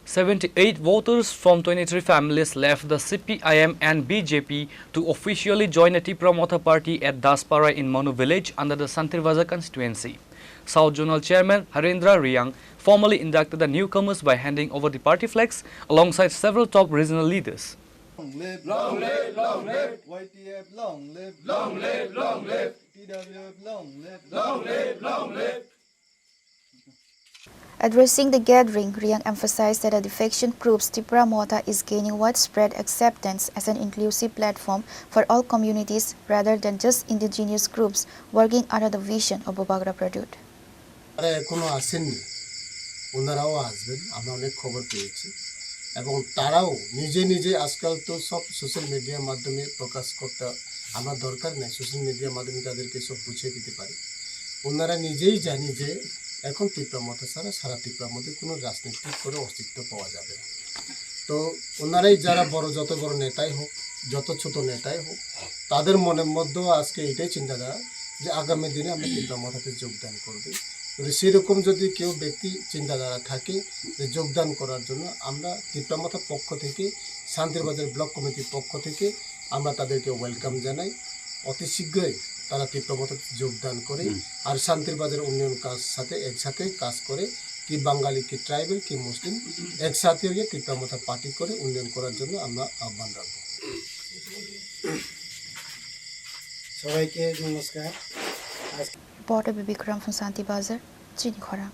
78 voters from 23 families left the CPIM and BJP to officially join the Tipramotha party at Daspara in Manu village under the Santirvaza constituency. South Zonal Chairman Harindra Riyang formally inducted the newcomers by handing over the party flags alongside several top regional leaders. Long live, long live, long live. YTF, long live, long live, long live. TWF, long live, long live, long live. Addressing the gathering, Riyang emphasized that the defection proves Tipramotha is gaining widespread acceptance as an inclusive platform for all communities rather than just indigenous groups working under the vision of Bobagra Pradut. এখনো আসেননি, ওনারাও আসবেন, আমরা অনেক খবর পেয়েছি এবং তারাও নিজে নিজে আজকাল তো সব সোশ্যাল মিডিয়ার মাধ্যমে প্রকাশ করতে আমার দরকার নেই, সোশ্যাল মিডিয়ার মাধ্যমে তাদেরকে সব বুঝিয়ে দিতে পারি। ওনারা নিজেই জানি যে এখন টিপ্রামথা ছাড়া সারা ত্রিপুরার মধ্যে কোনো রাজনৈতিক কোনো অস্তিত্ব পাওয়া যাবে না। তো ওনারাই যারা বড়, যত বড় নেতাই হোক, যত ছোট নেতাই হোক, তাদের মনের মধ্যেও আজকে এটাই চিন্তাধারা যে আগামী দিনে আমরা টিপ্রামথাতে যোগদান করবে। সেরকম যদি কেউ ব্যক্তি চিন্তাধারা থাকে যে যোগদান করার জন্য, আমরা টিপ্রামথার পক্ষ থেকে, শান্তিরবাজার ব্লক কমিটির পক্ষ থেকে আমরা তাদেরকে ওয়েলকাম জানাই। অতি শীঘ্রই তারা টিপ্রামথাতে যোগদান করে আর শান্তিরবাজার উন্নয়ন কাজ সাথে একসাথে কাজ করে, কি বাঙালি কি ট্রাইবেল কি মুসলিম একসাথে হয়ে টিপ্রামথা পার্টি করে উন্নয়ন করার জন্য আমরা আহ্বান রাখবো। সবাইকে নমস্কার। Reporter Bibikram from Santi Bazar, Chini Khorang.